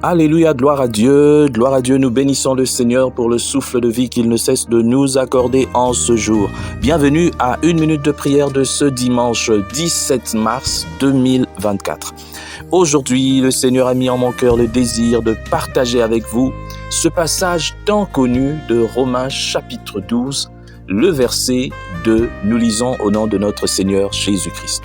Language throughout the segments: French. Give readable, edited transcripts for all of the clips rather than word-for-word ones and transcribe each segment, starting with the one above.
Alléluia, gloire à Dieu, nous bénissons le Seigneur pour le souffle de vie qu'il ne cesse de nous accorder en ce jour. Bienvenue à une minute de prière de ce dimanche 17 mars 2024. Aujourd'hui, le Seigneur a mis en mon cœur le désir de partager avec vous ce passage tant connu de Romains chapitre 12, le verset 2, nous lisons au nom de notre Seigneur Jésus-Christ.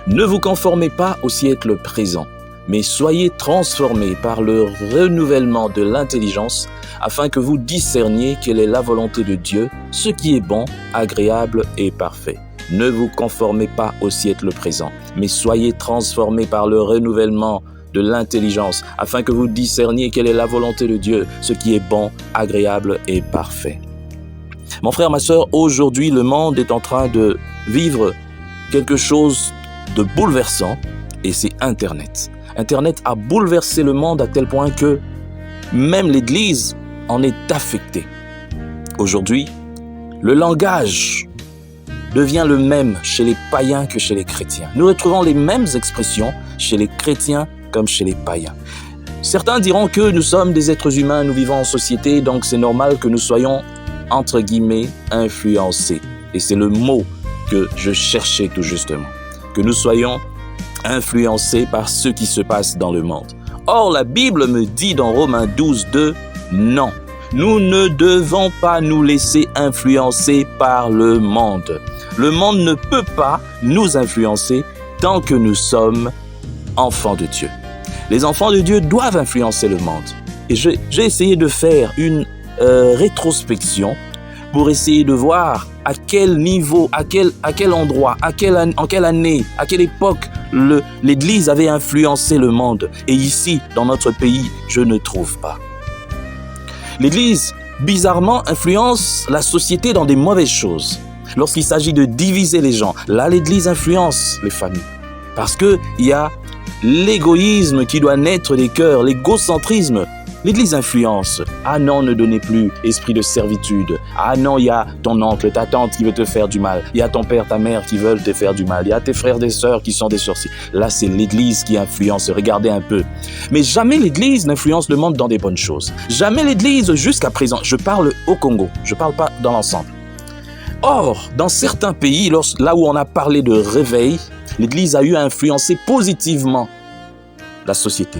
Ne vous conformez pas au siècle présent, mais soyez transformés par le renouvellement de l'intelligence, afin que vous discerniez quelle est la volonté de Dieu, ce qui est bon, agréable et parfait. Ne vous conformez pas au siècle présent, mais soyez transformés par le renouvellement de l'intelligence, afin que vous discerniez quelle est la volonté de Dieu, ce qui est bon, agréable et parfait. Mon frère, ma sœur, aujourd'hui, le monde est en train de vivre quelque chose de bouleversant, et c'est Internet. Internet a bouleversé le monde à tel point que même l'Église en est affectée. Aujourd'hui, le langage devient le même chez les païens que chez les chrétiens. Nous retrouvons les mêmes expressions chez les chrétiens comme chez les païens. Certains diront que nous sommes des êtres humains, nous vivons en société, donc c'est normal que nous soyons, entre guillemets, influencés. Et c'est le mot que je cherchais tout justement. Que nous soyons influencés par ce qui se passe dans le monde. Or, la Bible me dit dans Romains 12, 2, non, nous ne devons pas nous laisser influencer par le monde. Le monde ne peut pas nous influencer tant que nous sommes enfants de Dieu. Les enfants de Dieu doivent influencer le monde. Et j'ai essayé de faire une rétrospection pour essayer de voir à quel niveau, à quel endroit, en quelle année, à quelle époque l'Église avait influencé le monde. Et ici, dans notre pays, je ne trouve pas. L'Église, bizarrement, influence la société dans des mauvaises choses. Lorsqu'il s'agit de diviser les gens, là, l'Église influence les familles. Parce qu'il y a l'égoïsme qui doit naître des cœurs, l'égocentrisme. L'Église influence. Ah non, ne donnez plus esprit de servitude. Ah non, il y a ton oncle, ta tante qui veut te faire du mal. Il y a ton père, ta mère qui veulent te faire du mal. Il y a tes frères et sœurs qui sont des sorciers. Là, c'est l'Église qui influence. Regardez un peu. Mais jamais l'Église n'influence le monde dans des bonnes choses. Jamais l'Église, jusqu'à présent, je parle au Congo, je ne parle pas dans l'ensemble. Or, dans certains pays, là où on a parlé de réveil, l'Église a eu à influencer positivement la société.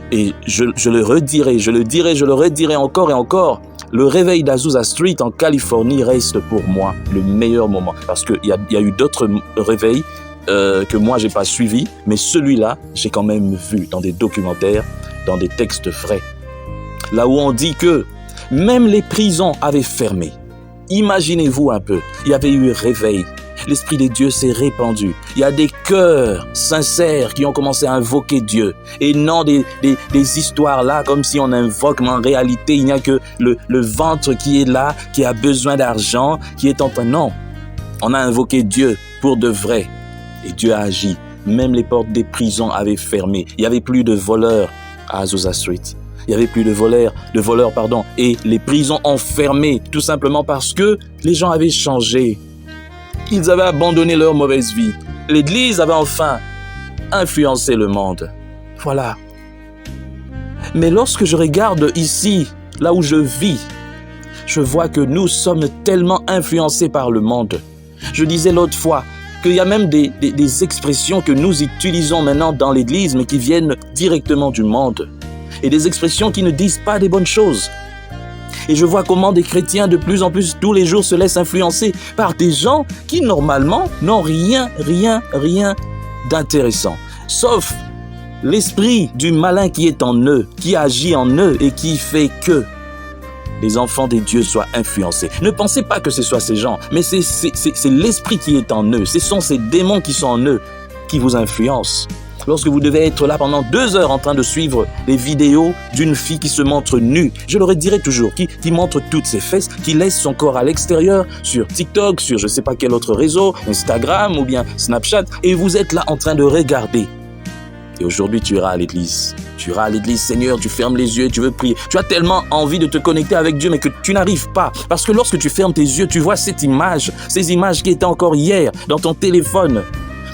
Et je le redirai, je le redirai encore et encore. Le réveil d'Azusa Street en Californie reste pour moi le meilleur moment. Parce qu'il y a eu d'autres réveils que moi, j'ai pas suivis. Mais celui-là, j'ai quand même vu dans des documentaires, dans des textes vrais. Là où on dit que même les prisons avaient fermé. Imaginez-vous un peu, il y avait eu réveil. L'Esprit de Dieu s'est répandu. Il y a des cœurs sincères qui ont commencé à invoquer Dieu. Et non des histoires là, comme si on invoque, mais en réalité, il n'y a que le ventre qui est là, qui a besoin d'argent, qui est en train... Non, on a invoqué Dieu pour de vrai. Et Dieu a agi. Même les portes des prisons avaient fermé. Il n'y avait plus de voleurs à Azusa Street. Il n'y avait plus de voleurs, Et les prisons ont fermé, tout simplement parce que les gens avaient changé. Ils avaient abandonné leur mauvaise vie. L'Église avait enfin influencé le monde. Voilà. Mais lorsque je regarde ici, là où je vis, je vois que nous sommes tellement influencés par le monde. Je disais l'autre fois qu'il y a même des expressions que nous utilisons maintenant dans l'Église, mais qui viennent directement du monde. Et des expressions qui ne disent pas des bonnes choses. Et je vois comment des chrétiens de plus en plus tous les jours se laissent influencer par des gens qui normalement n'ont rien d'intéressant. Sauf l'esprit du malin qui est en eux, qui agit en eux et qui fait que les enfants des dieux soient influencés. Ne pensez pas que ce soit ces gens, mais c'est l'esprit qui est en eux. Ce sont ces démons qui sont en eux qui vous influencent. Lorsque vous devez être là pendant 2 heures en train de suivre les vidéos d'une fille qui se montre nue, je le redirai toujours, qui montre toutes ses fesses, qui laisse son corps à l'extérieur sur TikTok, sur je ne sais pas quel autre réseau, Instagram ou bien Snapchat, et vous êtes là en train de regarder. Et aujourd'hui, tu iras à l'église. Tu iras à l'église, Seigneur, tu fermes les yeux, tu veux prier. Tu as tellement envie de te connecter avec Dieu, mais que tu n'arrives pas. Parce que lorsque tu fermes tes yeux, tu vois ces images qui étaient encore hier dans ton téléphone.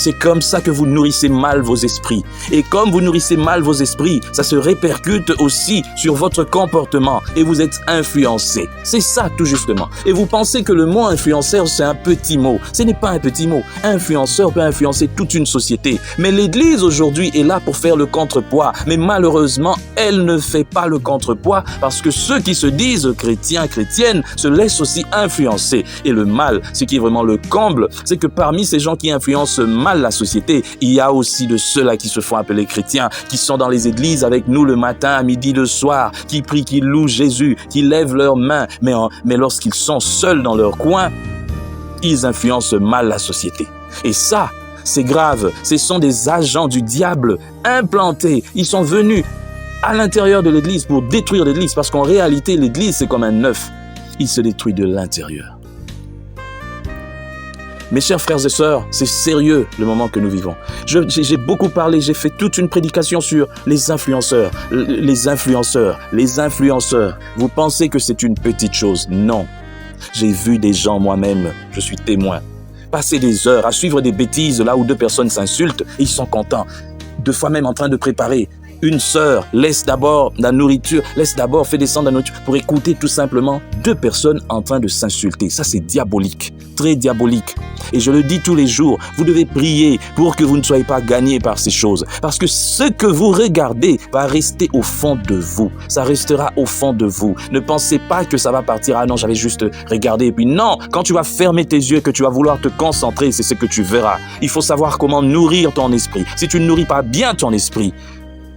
C'est comme ça que vous nourrissez mal vos esprits. Et comme vous nourrissez mal vos esprits, ça se répercute aussi sur votre comportement et vous êtes influencé. C'est ça tout justement. Et vous pensez que le mot influenceur, c'est un petit mot. Ce n'est pas un petit mot. Influenceur peut influencer toute une société. Mais l'Église aujourd'hui est là pour faire le contrepoids. Mais malheureusement, elle ne fait pas le contrepoids parce que ceux qui se disent chrétiens, chrétiennes, se laissent aussi influencer. Et le mal, ce qui est vraiment le comble, c'est que parmi ces gens qui influencent mal la société, il y a aussi de ceux-là qui se font appeler chrétiens, qui sont dans les églises avec nous le matin, à midi, le soir, qui prient, qui louent Jésus, qui lèvent leurs mains. Mais lorsqu'ils sont seuls dans leur coin, ils influencent mal la société. Et ça, c'est grave. Ce sont des agents du diable implantés. Ils sont venus à l'intérieur de l'église pour détruire l'église, parce qu'en réalité, l'église, c'est comme un œuf. Il se détruit de l'intérieur. Mes chers frères et sœurs, c'est sérieux le moment que nous vivons. J'ai beaucoup parlé, j'ai fait toute une prédication sur les influenceurs. Les influenceurs. Vous pensez que c'est une petite chose? Non. J'ai vu des gens moi-même, je suis témoin, passer des heures à suivre des bêtises là où deux personnes s'insultent et ils sont contents. Deux fois même en train de préparer. Une sœur laisse d'abord la nourriture, fait descendre la nourriture pour écouter tout simplement deux personnes en train de s'insulter. Ça, c'est diabolique, très diabolique. Et je le dis tous les jours, vous devez prier pour que vous ne soyez pas gagnés par ces choses. Parce que ce que vous regardez va rester au fond de vous. Ça restera au fond de vous. Ne pensez pas que ça va partir. Ah non, j'avais juste regardé. Et puis non, quand tu vas fermer tes yeux, que tu vas vouloir te concentrer, c'est ce que tu verras. Il faut savoir comment nourrir ton esprit. Si tu ne nourris pas bien ton esprit,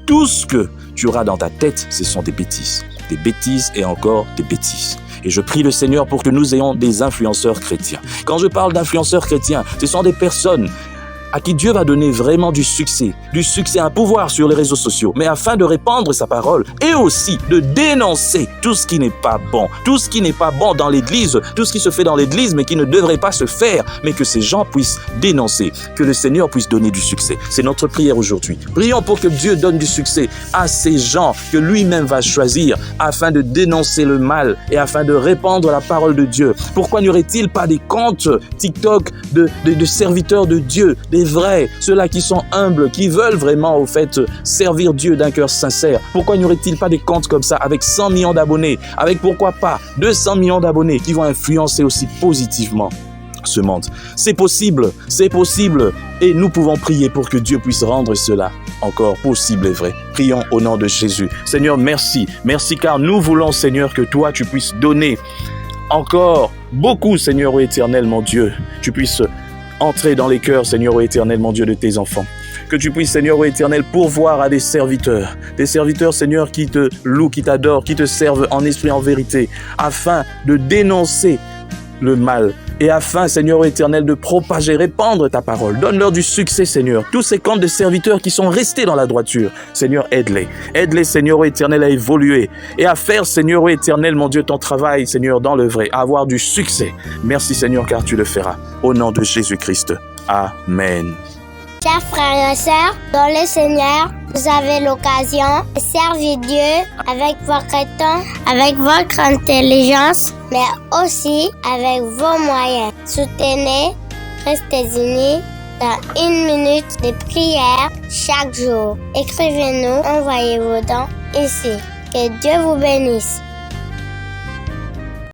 tout ce que tu auras dans ta tête, ce sont des bêtises. Des bêtises et encore des bêtises. Et je prie le Seigneur pour que nous ayons des influenceurs chrétiens. Quand je parle d'influenceurs chrétiens, ce sont des personnes à qui Dieu va donner vraiment du succès, un pouvoir sur les réseaux sociaux, mais afin de répandre sa parole et aussi de dénoncer tout ce qui n'est pas bon, dans l'église, tout ce qui se fait dans l'église mais qui ne devrait pas se faire, mais que ces gens puissent dénoncer, que le Seigneur puisse donner du succès. C'est notre prière aujourd'hui. Prions pour que Dieu donne du succès à ces gens que lui-même va choisir afin de dénoncer le mal et afin de répandre la parole de Dieu. Pourquoi n'y aurait-il pas des comptes TikTok de serviteurs de Dieu, des vrais, ceux-là qui sont humbles, qui veulent vraiment au fait servir Dieu d'un cœur sincère? Pourquoi n'y aurait-il pas des comptes comme ça avec 100 millions d'abonnés, avec pourquoi pas 200 millions d'abonnés qui vont influencer aussi positivement ce monde? C'est possible et nous pouvons prier pour que Dieu puisse rendre cela encore possible et vrai. Prions au nom de Jésus. Seigneur, merci car nous voulons, Seigneur, que toi tu puisses donner encore beaucoup, Seigneur ô éternel, mon Dieu, tu puisses entrer dans les cœurs, Seigneur ô éternel, mon Dieu, de tes enfants. Que tu puisses, Seigneur ô éternel, pourvoir à des serviteurs, Seigneur, qui te louent, qui t'adorent, qui te servent en esprit, en vérité, afin de dénoncer le mal et afin, Seigneur ô éternel, de propager, répandre ta parole. Donne-leur du succès, Seigneur. Tous ces comptes de serviteurs qui sont restés dans la droiture, Seigneur, aide-les. Aide-les, Seigneur ô éternel, à évoluer et à faire, Seigneur ô éternel, mon Dieu, ton travail, Seigneur, dans le vrai, à avoir du succès. Merci, Seigneur, car tu le feras. Au nom de Jésus-Christ. Amen. Chers frères et sœurs, dans le Seigneur, vous avez l'occasion de servir Dieu avec votre temps, avec votre intelligence, mais aussi avec vos moyens. Soutenez, restez unis dans 1 minute de prière chaque jour. Écrivez-nous, envoyez vos dons ici. Que Dieu vous bénisse.